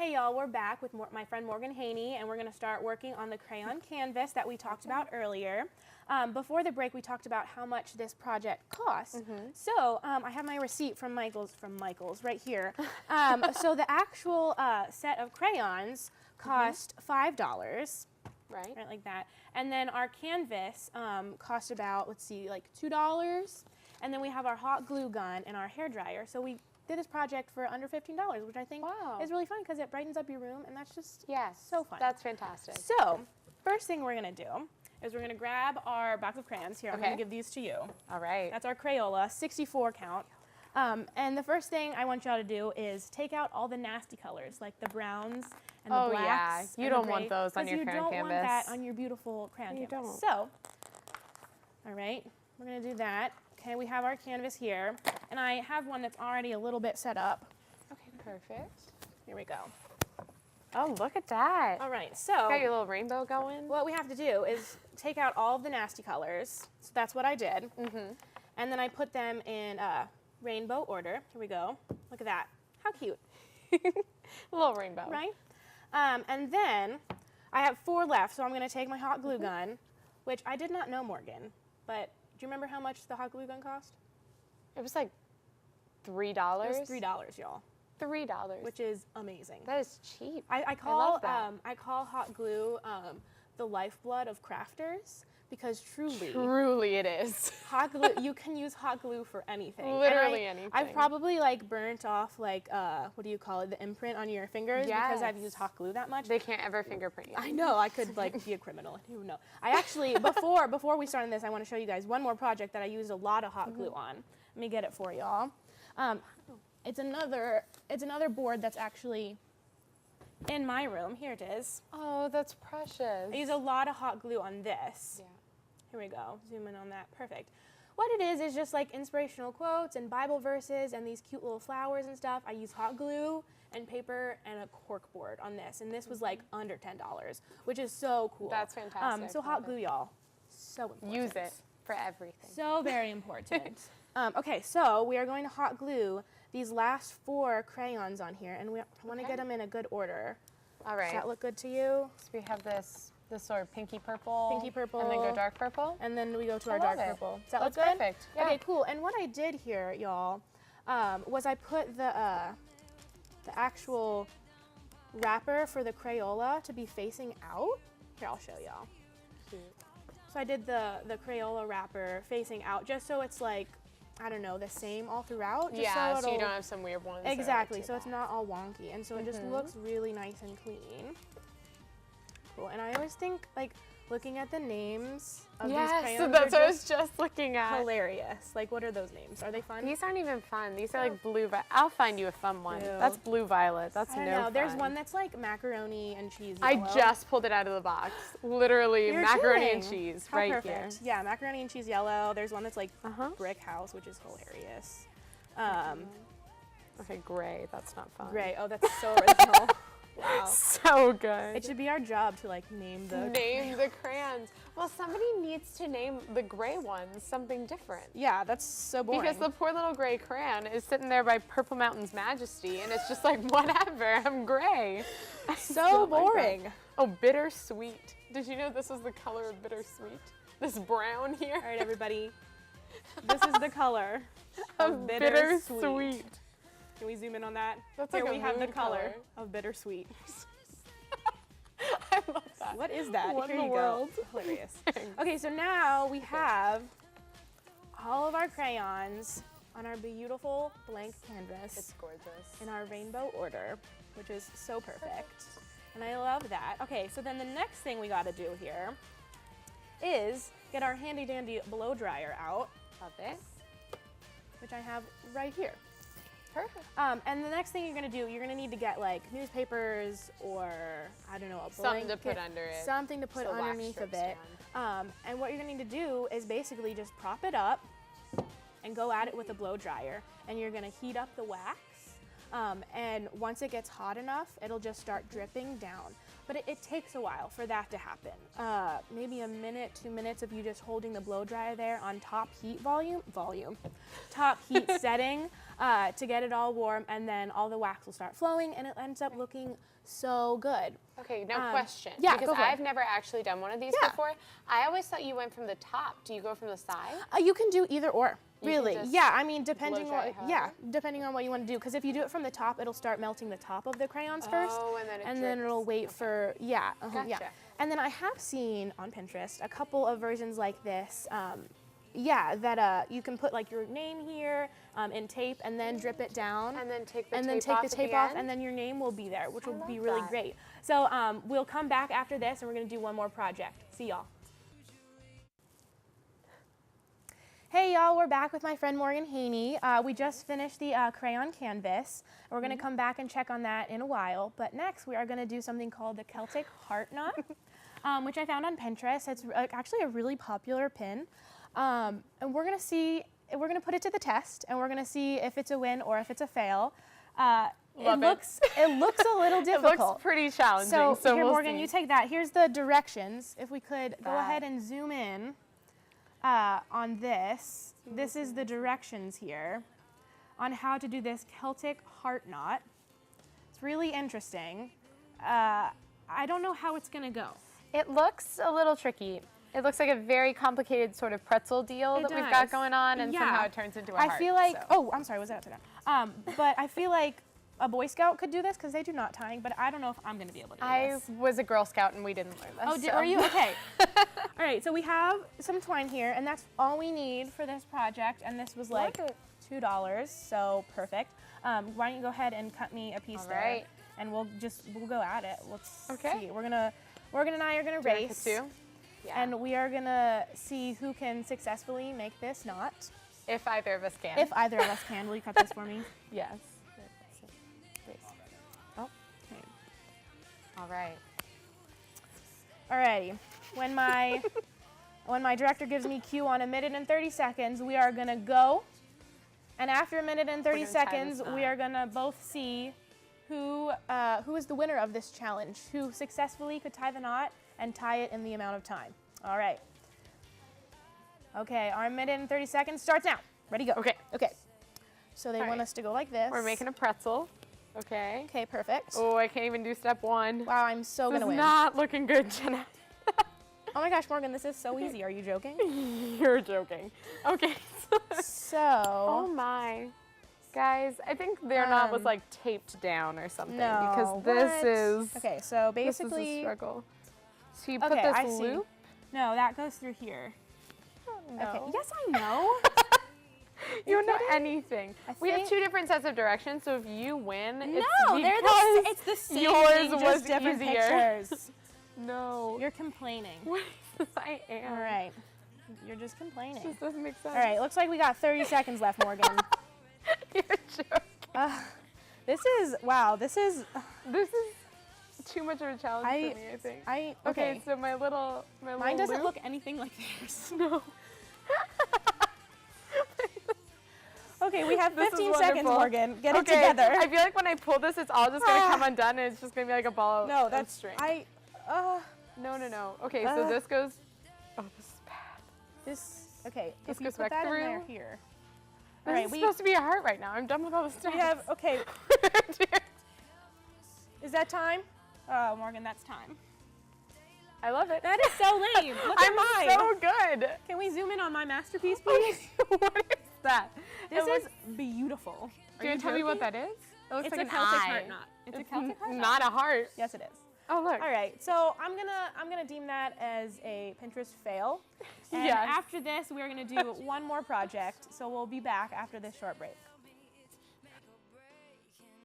Hey y'all, we're back with my friend Morgan Haney, and we're going to start working on the crayon canvas that we talked about earlier. Before the break, we talked about how much this project costs. So I have my receipt from Michael's right here. So the actual set of crayons cost $5. Right, like that. And then our canvas cost about, let's see, like $2. And then we have our hot glue gun and our hair dryer. So we did this project for under $15, which I think is really fun because it brightens up your room, and that's just so fun. That's fantastic. So first thing we're gonna do is we're gonna grab our box of crayons. Here, I'm gonna give these to you. All right. That's our Crayola, 64 count. And the first thing I want y'all to do is take out all the nasty colors, like the browns and the blacks. Yeah, you don't want those on your crayon canvas. You don't want that on your beautiful crayon canvas. Don't. So, all right, we're gonna do that. Okay, we have our canvas here, and I have one that's already a little bit set up. Okay, perfect. Here we go. Oh, look at that. All right, so got your little rainbow going. What we have to do is take out all of the nasty colors. So that's what I did. And then I put them in rainbow order. Here we go. Look at that. How cute. A little rainbow. Right? And then I have 4 left, so I'm going to take my hot glue gun, which I did not know, Morgan, but do you remember how much the hot glue gun cost? It was like $3. It was $3, y'all. $3. Which is amazing. That is cheap. I call hot glue the lifeblood of crafters because truly it is. Hot glue, you can use hot glue for anything. Literally anything. I've probably like burnt off like what do you call it, the imprint on your fingers because I've used hot glue that much. They can't ever fingerprint you. I know, I could like be a criminal. Who knows? I actually before we started this, I want to show you guys one more project that I used a lot of hot glue on. Let me get it for y'all. It's another board that's actually in my room. Here it is. Oh, that's precious. I use a lot of hot glue on this. Yeah. Here we go. Zoom in on that. Perfect. What it is just like inspirational quotes and Bible verses and these cute little flowers and stuff. I use hot glue and paper and a cork board on this, and this was like under $10, which is so cool. That's fantastic. So hot glue, y'all. So important. Use it for everything. So very important. Okay, so we are going to hot glue these last 4 crayons on here, and we want to get them in a good order. All right. Does that look good to you? So we have this sort of pinky purple. Pinky purple. And then go dark purple. And then we go to our dark purple. Does that look good? Perfect. Yeah. Okay, cool. And what I did here, y'all, was I put the actual wrapper for the Crayola to be facing out. Here, I'll show y'all. Cute. So I did the Crayola wrapper facing out just so it's like, I don't know, the same all throughout. Just so you don't have some weird ones. Exactly, so it's not all wonky. And so it just looks really nice and clean. Cool, and I always think, like, looking at the names of these crayons so that's what I was just looking at. Hilarious. Like, what are those names? Are they fun? These aren't even fun. These are like blue violet. I'll find you a fun one. Ew. That's blue violet. That's I don't know. There's one that's like macaroni and cheese yellow. I just pulled it out of the box. Literally macaroni and cheese right perfect. here. Yeah, macaroni and cheese yellow. There's one that's like brick house, which is hilarious. Okay, gray. That's not fun. Gray. Oh, that's so original. Wow. So good. It should be our job to like name the crayons. Well, somebody needs to name the gray ones something different. Yeah, that's so boring. Because the poor little gray crayon is sitting there by Purple Mountain's Majesty, and it's just like, whatever, I'm gray. So boring. Oh, bittersweet. Did you know this was the color of bittersweet? This brown here? All right, everybody. This is the color of bittersweet. Can we zoom in on that? That's Here like we have the color of bittersweet. I love that. What is that? What Here in you the world? go. Hilarious. Okay, so now we have all of our crayons on our beautiful blank canvas. It's gorgeous. In our rainbow order, which is so perfect. And I love that. Okay, so then the next thing we got to do here is get our handy dandy blow dryer out. Love it. Which I have right here. Perfect. And the next thing you're gonna do, you're gonna need to get like newspapers or I don't know, a blanket. Something to put under it. Something to put underneath of it. And what you're gonna need to do is basically just prop it up and go at it with a blow dryer. And you're gonna heat up the wax. And once it gets hot enough, it'll just start dripping down. But it takes a while for that to happen. Maybe a minute, 2 minutes of you just holding the blow dryer there on top heat top heat setting to get it all warm, and then all the wax will start flowing, and it ends up looking so good. Okay, now question. Yeah, because go for it. I've never actually done one of these before. I always thought you went from the top. Do you go from the side? You can do either or. Really? just Yeah, I mean, depending blow dry on however? depending on what you want to do. Because if you do it from the top, it'll start melting the top of the crayons first, Oh, and then it'll wait for yeah. Gotcha. And then I have seen on Pinterest a couple of versions like this. That you can put like your name here in tape and then drip it down. And then take the and then tape take off the at tape the off, end? and then your name will be there, which will be love really that. great. So we'll come back after this, and we're gonna do one more project. See y'all. Hey y'all, we're back with my friend Morgan Haney. We just finished the crayon canvas. We're gonna come back and check on that in a while. But next, we are gonna do something called the Celtic heart knot, which I found on Pinterest. It's actually a really popular pin. And we're gonna put it to the test, and we're gonna see if it's a win or if it's a fail. It looks a little difficult. It looks pretty challenging. So here, we'll Morgan, see. you take that. Here's the directions. If we could go ahead and zoom in on this. This is the directions here on how to do this Celtic heart knot. It's really interesting. I don't know how it's gonna go. It looks a little tricky. It looks like a very complicated sort of pretzel deal that we've got going on, and somehow it turns into a heart. I feel like, so. oh, I'm sorry, was that upside down? But I feel like a Boy Scout could do this because they do knot tying, but I don't know if I'm gonna be able to do I this. was a Girl Scout and we didn't learn this. Oh, were you? Okay. All right, so we have some twine here, and that's all we need for this project, and this was like $2, so perfect. Why don't you go ahead and cut me a piece there, right. and we'll go at it. Let's Okay. see. Morgan and I are gonna race, Too? Yeah. and we are gonna see who can successfully make this knot. If either of us can. If either of us can, will you cut this for me? Yes. Oh, okay. All right. Alrighty. When my director gives me cue on 1 minute and 30 seconds, we are gonna go. And after 1 minute and 30 gonna tie seconds, this we knot. are gonna both see who is the winner of this challenge, who successfully could tie the knot and tie it in the amount of time. All right. Okay, our 1 minute and 30 seconds starts now. Ready, go. Okay. Okay. So they All want right. us to go like this. We're making a pretzel. Okay. Okay, perfect. Oh, I can't even do step one. Wow, I'm so This gonna is win. not looking good, Jenna. Oh my gosh, Morgan, this is so easy. Are you joking? You're joking. Okay. So. Oh my. Guys, I think their knot was like taped down or something. No. Because this what? is. Okay, so This is a basically. struggle. So you put Okay, this I see. loop. No, that goes through here. No. Okay. Yes, I know. You don't know anything. We have think- 2 different sets of directions, so if you win, it's No, they're because it's the same yours thing, was just different easier. pictures. No. You're complaining. What is this? I am. All right. You're just complaining. This doesn't make sense. All right, looks like we got 30 seconds left, Morgan. You're joking. This is, wow, this is, This is too much of a challenge for me, I think. okay. So my little Mine doesn't loop. look anything like theirs. No. Okay, we have This is 15 seconds, wonderful. Morgan. Get it Okay, together. I feel like when I pull this, it's all just gonna come undone, and it's just gonna be like a ball No, of that's, string. no. No. Okay, so this goes. Oh, this is bad. Okay, This if you goes put back that in there through. here. This All right, is supposed to be a heart right now. I'm done with all this stuff. we have, okay, is that time? Oh, Morgan, that's time. I love it. That is so lame. Look at mine. I'm so good. Can we zoom in on my masterpiece, please? What is that? This It is beautiful. Do you tell me what that is? It looks It's like a an Celtic eye. heart knot. It's a Celtic heart knot. Not a heart. Yes, it is. Oh, look. All right, so I'm gonna deem that as a Pinterest fail. And Yes. after this, we're gonna do one more project. So we'll be back after this short break.